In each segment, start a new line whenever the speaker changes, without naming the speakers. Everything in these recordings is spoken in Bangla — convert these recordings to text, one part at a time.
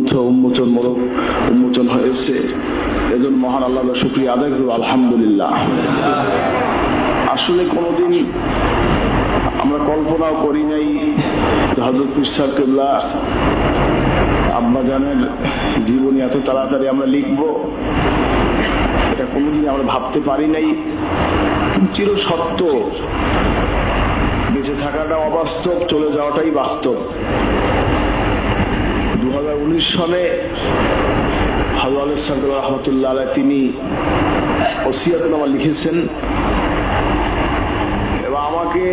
গ্রন্থ উন্মোচন হয়েছে, এজন্য মহান আল্লাহর শুকরিয়া আদায় করব, আলহামদুলিল্লাহ। আসলে কোনোদিন আমরা কল্পনাও করি নাই হযরত পীর সাহেব কেবলা আব্বাজানের জীবনী এত তাড়াতাড়ি আমরা লিখব, এটা কোনোদিন আমরা ভাবতে পারি নাই। চির সত্য, বেঁচে থাকাটা অবাস্তব, চলে যাওয়াটাই বাস্তব। 2019 সালে হযরত সাহেব রাহমাতুল্লাহ আলাইহি তিনি ওসিয়তনামা লিখেছেন এবং আমাকে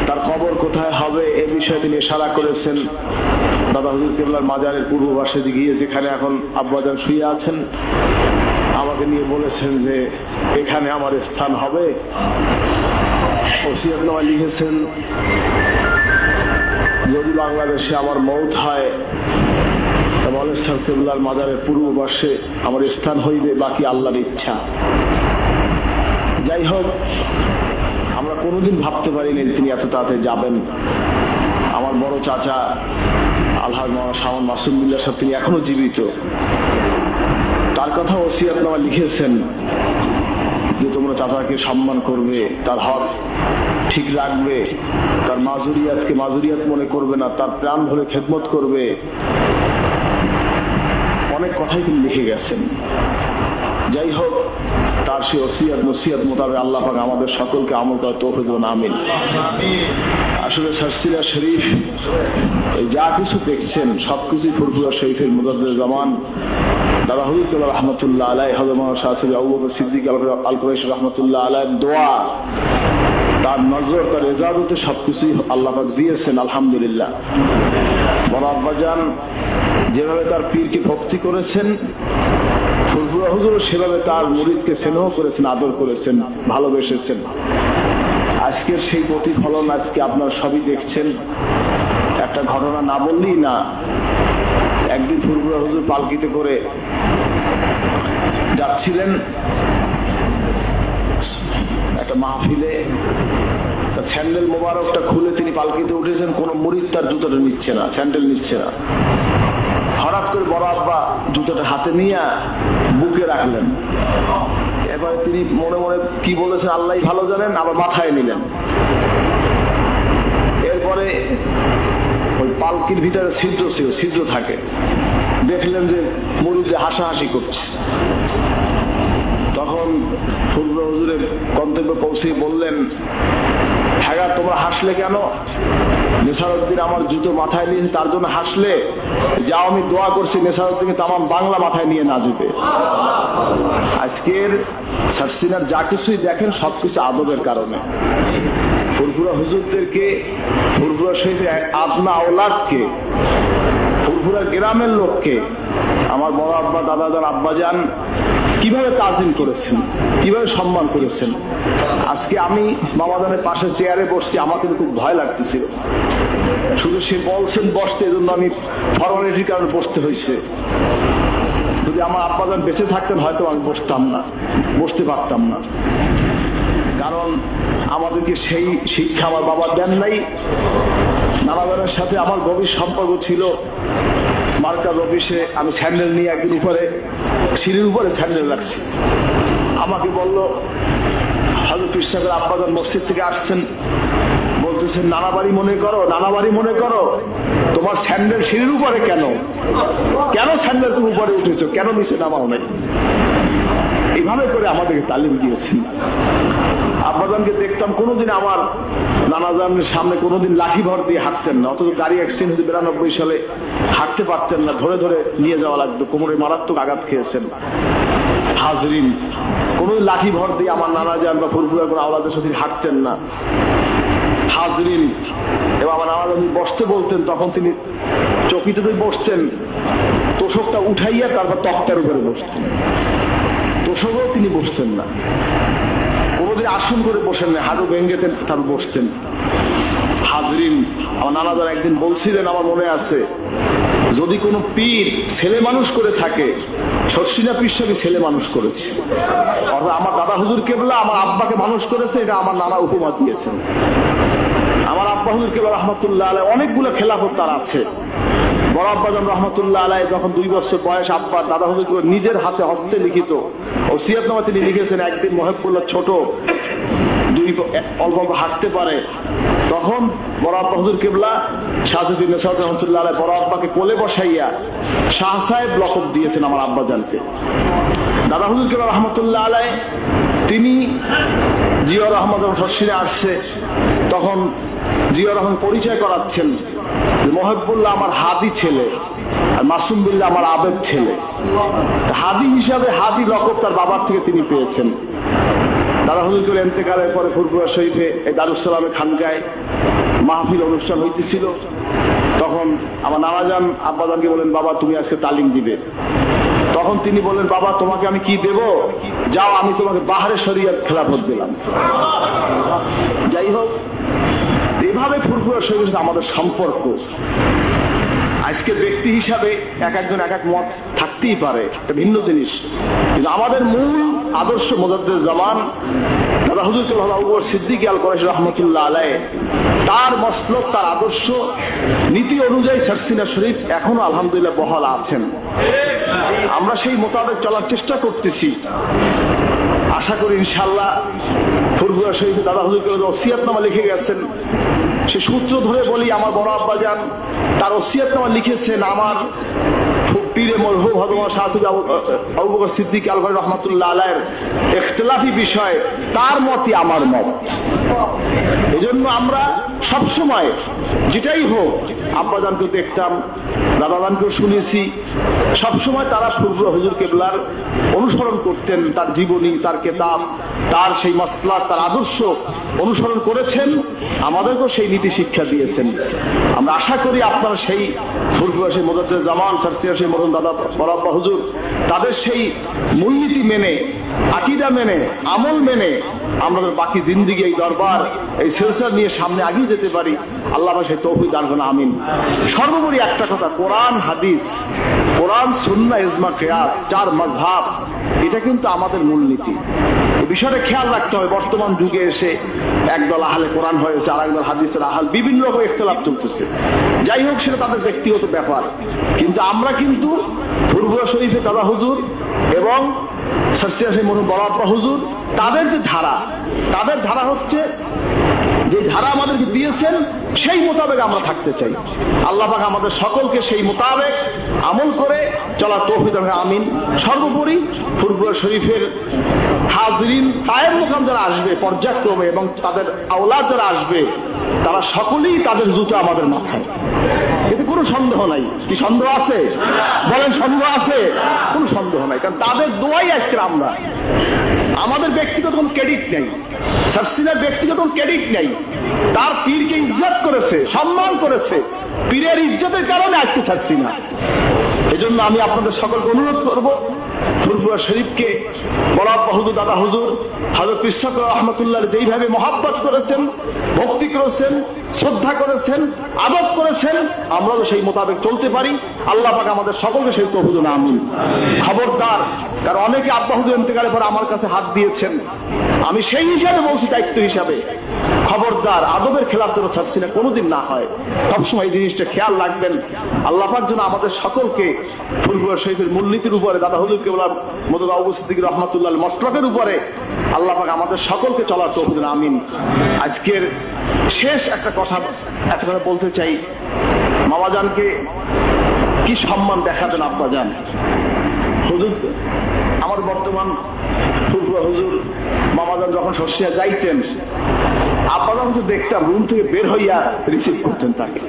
তার কবর কোথায় হবে এ বিষয়ে তিনি ইশারা করেছেন। দাদা হুজুর কেবলার মাজারের পূর্ব পাশে গিয়ে যেখানে এখন আব্বাজান শুয়ে আছেন, আমাকে নিয়ে বলেছেন যে এখানে আমার স্থান হবে। ওসিয়তনামা লিখেছেন, যদি বাংলাদেশে আমার মওত হয় তাহলে সাহেব কেবলার মাজারের পূর্ব পাশে আমার স্থান হইবে, বাকি আল্লাহর ইচ্ছা। যাই হোক, আমরা কোনোদিন ভাবতে পারিনি তিনি এত তাড়াতাড়ি যাবেন। আমার বড় চাচা আলহাজ শামন মাসুম বিল্লাহ সাহেব তিনি এখনো জীবিত, তার কথা ওসিয়তনামা লিখেছেন যে তোমরা চাচাকে সম্মান করবে, তার হক ঠিক রাখবে, তার মাজুরিয়াতকে মাজুরিয়াত মনে করবে না, তার প্রাণ ভরে খেদমত করবে। অনেক কথাই তিনি লিখে গেছেন। যাই হোক, তার সে ওসিয়ত নসিহত মোতাবেক আল্লাহ পাক আমাদের সকলকে আমল করার তৌফিক দান, আমিন। আসলে সারসিলা শরীফ যা কিছু দেখছেন সবকিছুই ফুরফুরা শরীফের মুজাদ্দিদ জামান দাদা হুজুর কেবলা রহমতুল্লাহ আলাইহি, হযরত মাওলানা শাহ সৈয়দ আবু বকর সিদ্দিক আল কুরাইশি রহমতুল্লাহ আলাইহির দোয়া, তার নজর, তার ইজাজতে সবকিছুই আল্লাহ পাক দিয়েছেন, আলহামদুলিল্লাহ। বড় আব্বাজান যেভাবে তার পীরকে ভক্তি করেছেন, ফুরফুরা হুজুর সেভাবে তার মুরিদকে স্নেহ করেছেন, আদর করেছেন, ভালোবেসেছেন। আজকের সেই প্রতিফলন আজকে আপনারা সবই দেখছেন। একটা ঘটনা না বললেই না, একদিন ফুরফুরা হুজুর পালকিতে করে যাচ্ছিলেন একটা মাহফিলে, স্যান্ডেল মোবারকটা খুলে তিনি পালকিতে উঠেছেন, কোন মুরিদ তার জুতাটা নিচ্ছে না, স্যান্ডেল নিচ্ছে না। হঠাৎ করে বড় আব্বা জুতাটা হাতে নিয়ে বুকে রাখলেন। এবার তিনি মনে মনে কি বলেছেন আল্লাহ ভালো জানেন, আবার মাথায় নিলেন। এরপরে ওই পালকির ভিতরে ছিদ্র ছিল, ছিদ্র থাকে, দেখলেন যে মুরিদে হাসাহাসি করছে। তখন ফুরফুরা হুজুরের গন্তব্যে পৌঁছে বললেন, হ্যাঁ তোমরা হাসলে কেন? নেসারউদ্দিন আমার জুতো মাথায় নিয়েছে তার জন্য হাসলে? যাও, আমি দোয়া করছি নেসারউদ্দিনকে তামাম বাংলা মাথায় নিয়ে না যেতে। আজকের সারসিনার যা কিছুই দেখেন সবকিছু আদবের কারণে। ফুরফুরা হুজুরদেরকে, ফুরফুরা শরীফের আপনা আওলাদকে, ফুরফুরা গ্রামের লোককে আমার বড় আব্বা দাদাজান আব্বাজান কিভাবে তাজিম করেছেন, কিভাবে সম্মান করেছেন। আজকে আমি মামাজানের পাশে চেয়ারে বসছি, আমার কিন্তু খুব ভয় লাগতেছিল। শুধু সে বলছেন বসতে, এই জন্য আমি ফর্মালিটির কারণে বসতে হয়েছে। যদি আমার আব্বাজান বেঁচে থাকতেন হয়তো আমি বসতাম না, বসতে পারতাম না। কারণ আমাদেরকে সেই শিক্ষা আমার বাবা দেন নাই। নানাজনের সাথে আমার গভীর সম্পর্ক ছিল। মার্কাজ অফিসে আমি স্যান্ডেল নিয়ে একদিন উপরে, সিঁড়ির উপরে স্যান্ডেল রাখছি। আমাকে বললো হযরত পীর সাহেবের আব্বাজান মসজিদ থেকে আসছেন, বলতেছেন নানা বাড়ি মনে করো, নানা বাড়ি মনে করো, তোমার স্যান্ডেল সিঁড়ির উপরে কেন? কেন স্যান্ডেল তুমি উপরে উঠেছো, কেন নিচে নামাও নাই? এইভাবে করে আমাদেরকে তালিম দিয়েছেন। আব্বাজানকে দেখতাম কোনোদিন আমার নানাজানের সামনে কোনোদিন লাঠি ভর দিয়ে হাঁটতেন না, অথচ গাড়ি অ্যাক্সিডেন্ট হয়েছে 92 সালে, হাঁটতে পারতেন না, ধরে ধরে নিয়ে যাওয়া লাগতো, কোমরে মারাত্মক আঘাত খেয়েছেন। হাজরিন, কোনোদিন লাঠি ভর দিয়ে আমার নানাজান বা ফুরফুরা কোনো আওলাদের সাথে হাঁটতেন না। হাজরিন, এবং আমার নানাজান বসতে বলতেন, তখন তিনি চকিতে বসতেন, তোষকটা উঠাইয়া তারপর তক্তার উপরে বসতেন। তোষকও তিনি বসতেন না, কোনোদিন আসন করে বসেন না, হাঁটু ভেঙ্গেতেন তারপর বসতেন। হাজরিন, আমার নানাজান একদিন বলছিলেন, আমার মনে আছে, যদি কোনো পীর ছেলে মানুষ করে থাকে, শর্ষিনা পীর সাহেব ছেলে মানুষ করেছে। অর্থাৎ আমার দাদা হুজুর কেবলা আমার আব্বাকে মানুষ করেছে, এটা আমার নানা উপমা দিয়েছেন। আমার আব্বা হুজুর কেবলা রহমতুল্লাহ আলাইহি অনেকগুলো খেলাফত তার আছে। বড় আব্বাজান রহমতুল্লাহ আলাইহি যখন 2 বছর বয়স, আব্বা দাদা হুজুর নিজের হাতে হস্তে লিখিত ওসিয়তনামা তিনি লিখেছেন, একদিন মহিবুল্লাহ ছোট অল্প অল্প হাঁটতে পারে, তখন বড় আব্বা হুজুর কিবলা শাহজুদ্দিন নেসাদ রহমতুল্লাহ আলাইহি বড় আব্বাকে কোলে বসাইয়া শাহ সাহেব লকব দিয়েছেন আমার আব্বাজানকে। দাদা হুজুর কিবলা রহমতুল্লাহ আলাইহি তিনি জিয়াউর রহমান যখন শর্ষিনে আসছে, তখন জিয়াউর রহমান পরিচয় করাচ্ছেন মহিবুল্লাহ আমার হাদি ছেলে আর মাসুম বিল্লাহ আমার আবেদ ছেলে। হাদি হিসাবে হাদি লকব তার বাবার থেকে তিনি পেয়েছেন। দাদা হুজুর ইন্তেকালের পরে ফুরফুরা শরীফে এই দারুস-সালামে খানকায় মাহফিল অনুষ্ঠান হইতেছিল, তখন আমার নানাজান আব্বাজানকে বলেন, বাবা তুমি আজকে তালিম দিবে। তখন তিনি বললেন, বাবা তোমাকে আমি কি দেব, যাও আমি তোমাকে বাহারে শরিয়ত খেলাফত দিলাম। যাই হোক, এভাবে ফুরফুরা শরীফের সাথে আমাদের সম্পর্ক। আজকে ব্যক্তি হিসাবে এক একজন এক এক মত থাকতেই পারে, একটা ভিন্ন জিনিস, কিন্তু আমাদের মূল আদর্শ মুজাদ্দিদ জামান দাদা হুজুর কেবলা আবু বকর সিদ্দিক আল কুরাইশি রহমতুল্লাহ আলাইহি, তার মসলক, তার আদর্শ নীতি অনুযায়ী সরসিনা শরীফ এখনো আলহামদুলিল্লাহ বহাল আছেন। আমরা সেই মোতাবেক চলার চেষ্টা করতেছি। আশা করি ইনশাআল্লাহ ফুরফুরা শরীফে দাদা হুজুর কেবলা ওসিয়তনামা লিখে গেছেন, সে সূত্র ধরে বলি, আমার বড় আব্বাজান তার ওসিয়তনামা লিখেছেন আমার পীরে মরহুম হযরত শাহসুফি আবু বকর সিদ্দিক আল কুরাইশি রহমাতুল্লাহ আলাইহির ইখতিলাফি বিষয়, তার মতই আমার মত। এজন্য আমরা সব সময় যেটাই হোক, আব্বাজানকে দেখতাম, দাদাজানকেও শুনেছি, সব সময় তারা ফুরফুরা হুজুর কেবলার অনুসরণ করতেন, তার জীবনী, তার কিতাব, তার সেই মাসলাক, তার আদর্শ অনুসরণ করেছেন, আমাদেরকেও সেই নীতি শিক্ষা দিয়েছেন। আমরা আশা করি আপনারা সেই ফুরফুরা সেই মুজাদ্দিদ জামান সরসিনা সেই মরহুম দাদা বড় আব্বা হুজুর, তাদের সেই মূলনীতি মেনে, আকীদা মেনে, আমল মেনে আমাদের বাকি জিন্দেগি এই দরবার এই সিলসিলা নিয়ে সামনে এগিয়ে যেতে পারি। আল্লাহ পাক সেই তৌফিক দান করুন, আমিন। সর্বোপরি একটা কথা, কোরআন হাদিস, কোরআন সুন্নাহ ইজমা কিয়াস, চার মাযহাব, এটা কিন্তু আমাদের মূলনীতি। এই বিষয়টা খেয়াল রাখতে হবে। বর্তমান যুগে এসে একদল আহলে কোরআন হয়েছে, আর একদল হাদিসের আহল, বিভিন্ন রকম ইখতিলাফ চলতেছে। যাই হোক, সেটা তাদের ব্যক্তিগত ব্যাপার, কিন্তু আমরা কিন্তু ফুরফুরা শরীফে দাদা হুজুর এবং সরসিনা সেই মরহুম বড় আব্বা হুজুর, তাদের যে ধারা, তাদের ধারা হচ্ছে যে ধারা আমাদেরকে দিয়েছেন, সেই মোতাবেক আমরা থাকতে চাই। আল্লাহ পাক আমাদের সকলকে সেই মোতাবেক আমল করে চলার তৌফিক দান করুন, আমিন। সর্বোপরি ফুরফুরা শরীফের হাজরিন কায়েম মুকাম যারা আসবে পর্যায়ক্রমে, এবং তাদের আওলাদ যারা আসবে, তারা সকলেই তাদের জুতো আমাদের মাথায়, এতে কোনো সন্দেহ নাই। কি সন্দেহ আছে? বলেন, সন্দেহ আছে? কোনো সন্দেহ নাই, কারণ তাদের দোয়াই আজকে আমরা, আমাদের ব্যক্তিগত কোনো ক্রেডিট নেই, সরসিনার ব্যক্তিগত ক্রেডিট নেই। তার পীরকে ইজ্জত করেছে, সম্মান করেছে, পীরের ইজ্জতের কারণে আজকে সরসিনা। এজন্য আমি আপনাদের সকলকে অনুরোধ করব, ফুরফুরা শরীফকে বড় আব্বা হুজুর, দাদা হুজুর, হযরত পীর সাহেব রহমাতুল্লাহ যেইভাবে মহব্বত করেছেন, ভক্তি করেছেন, শ্রদ্ধা করেছেন, আদব করেছেন, আমরাও সেই মোতাবেক চলতে পারি। আল্লাহ পাক আমাদের সকলকে সেই তৌফিক দান, আমিন। খবরদার, কারণ অনেকে আব্বা হুজুর ইন্তেকালের পর আমার কাছে হাত দিয়েছেন, আমি সেই হিসাবে বলছি, দায়িত্ব হিসাবে, খবরদার আদবের খেলাফ যেন সরসিনা কোনোদিন না হয়। সবসময় এই জিনিসটা খেয়াল রাখবেন। আল্লাহ পাক যেন আমাদের সকলকে ফুরফুরা শরীফের মূলনীতির উপরে, দাদা হুজুর কেবলা মুজাদ্দিদ আবু বকর সিদ্দিক রহমাতুল্লাহ মসলকের উপরে আল্লাহ পাক আমাদের সকলকে চলার তৌফিক দান, আমিন। আজকের শেষ একটা কথা বলতে চাই, মামাজানকে কি সম্মান দেখাতেন আব্বাজান হুজুর। আমার বর্তমান ফুরফুরা হুজুর মামাজান যখন শর্ষিয়া যাইতেন, আব্বাজানকে দেখতাম রুম থেকে বের হইয়া রিসিভ করতেন তাকে।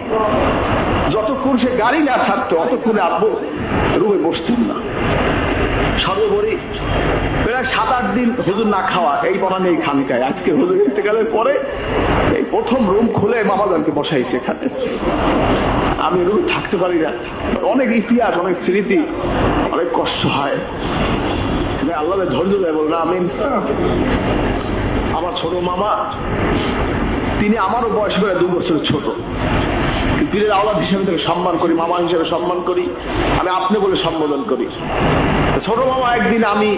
যতক্ষণ সে গাড়ি না ছাড়তো, অতক্ষণে আব্বু রুমে বসতেন না। সর্বোপরি প্রায় 7-8 দিন হুজুর না খাওয়া, এই বনানি এই খানকায়। আজকে হুজুর ইন্তেকালের পরে এই প্রথম রুম খুলে মামাজানকে বসাইছে এখানে। আমি রুমে থাকতে পারি না, অনেক ইতিহাস, অনেক স্মৃতি, অনেক কষ্ট হয়। আল্লাহ ধৈর্য দেয়, বল না, আমিন। আমার ছোট মামা, তিনি আমারও বয়স করে 2 বছর ছোট, পীরের আওলাদ হিসেবে তাকে সম্মান করি, মামা হিসেবে সম্মান করি, আমি আপনি বলে সম্বোধন করি। ছোট মামা একদিন আমি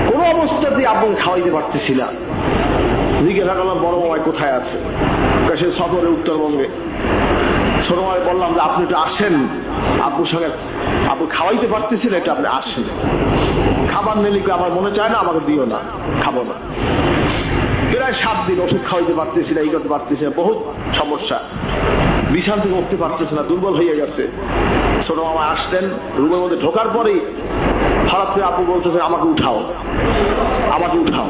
কোন অবস্থাতেই আব্বুকে খাওয়াইতে পারতেছি না, জিজ্ঞাসা করলাম বড় মামায় কোথায় আছে, সে সফরে উত্তরবঙ্গে। ছোট মামায় বললাম যে আপনি একটু আসেন, আব্বুর সঙ্গে আব্বু খাওয়াইতে পারতেছি না, একটু আপনি আসেন। খাবার নিলে আমার মনে চায় না, আমাকে দিও না, খাবো না। প্রায় 7 দিন ওষুধ খাওয়াইতে পারতেছি না, এই করতে পারতেছি না, বহুত সমস্যা, বিছানা থেকে উঠতে পারতেছে না, দুর্বল হয়ে গেছে। ছোট মামা আসলেন, রুমের মধ্যে ঢোকার পরেই হঠাৎ করে আব্বু বলতেছে আমাকে উঠাও, আমাকে উঠাও।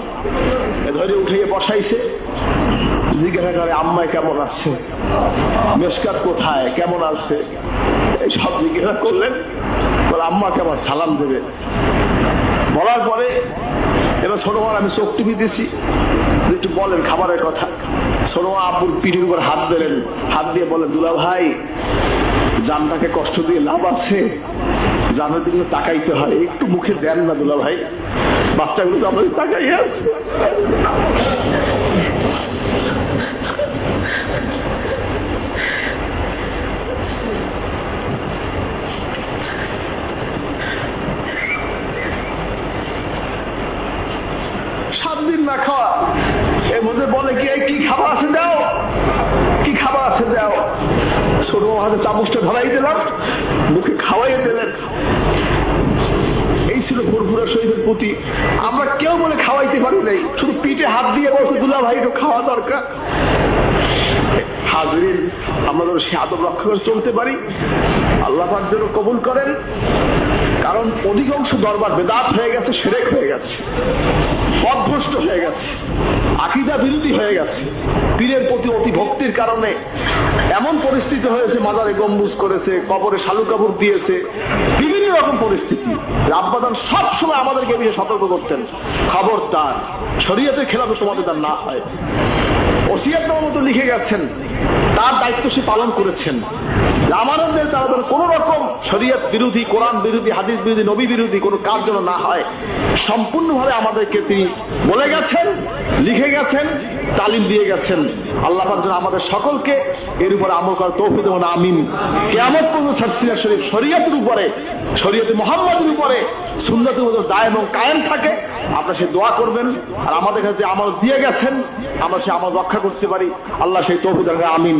ধরে উঠাইয়ে বসাইছে, জিজ্ঞাসা করে আম্মাই কেমন আছে, মেশকাত কোথায়, কেমন আছে, এই সব জিজ্ঞাসা করলেন। বলে আম্মা কেমন, সালাম দেবে। বলার পরে এবার ছোট মার আমি চোখ টিপি দিছি, একটু বলেন খাবারের কথা। ছোট মা আব্বুর পিঠের উপর হাত দিলেন, হাত দিয়ে বলেন দুলা ভাই জানটাকে কষ্ট দিয়ে লাভ আছে, জানের দিকে তাকাইতে হয়, একটু মুখে দেন না দুলা ভাই, বাচ্চাগুলো আমাদের তাকাই আছে। সাত দিন না খাওয়া, এর মধ্যে বলে কি খাবার আছে দাও, কি খাবার আছে দাও। ছোট হাতে চামচটা ধরাই দিলাম, মুখে খাওয়াইয়ে দিলেন। এই ছিল ফুরফুরা শরীফের প্রতি। আমরা কেউ বলে খাওয়াইতে পারি নাই, শুধু পিঠে হাত দিয়ে বলছে দুলা ভাই একটু খাওয়া দরকার। হাজরিন, আমরা যেন সে আদব রক্ষা করে চলতে পারি, আল্লাহ পাক যেন কবুল করেন। কারণ অধিকাংশ দরবার বেদাত হয়ে গেছে, শিরক হয়ে গেছে, পথভ্রষ্ট হয়ে গেছে, আকীদা বিরোধী হয়ে গেছে। পীরের প্রতি অতি ভক্তির কারণে এমন পরিস্থিতি হয়েছে, মাজারে গম্বুজ করেছে, কবরে শালু কাপড় দিয়েছে, বিভিন্ন রকম পরিস্থিতি। আব্বাজান সব সময় আমাদেরকে এই বিষয়ে সতর্ক করতেন, খবরদার শরীয়তের খেলাফে তোমাদের দ্বারা না হয়। ওসিয়তনামার মতো লিখে গেছেন, তার দায়িত্ব সে পালন করেছেন। আমাদের দ্বারা কোন রকম শরীয়ত বিরোধী, কোরআন বিরোধী, হাদিস বিরোধী, নবী বিরোধী কোন কাজ যেন না হয়, সম্পূর্ণভাবে আমাদেরকে তিনি বলে গেছেন, লিখে গেছেন, তালিম দিয়ে গেছেন। আল্লাহ পাক যেন আমাদের সকলকে এর উপরে আমল করার তৌফিক দেন, আমিন। কিয়ামত পর্যন্ত সিলসিলা শরীফ শরীয়তের উপরে, শরীয়তে মুহাম্মাদের উপরে, সুন্নতের উপর দায়েম এবং কায়েম থাকে। আপনারা সেই দোয়া করবেন, আর আমাদের কাছে আমল দিয়ে গেছেন, আমরা সেই আমল রক্ষা করতে পারি। আল্লাহ সেই তৌফিক দেন, আমিন।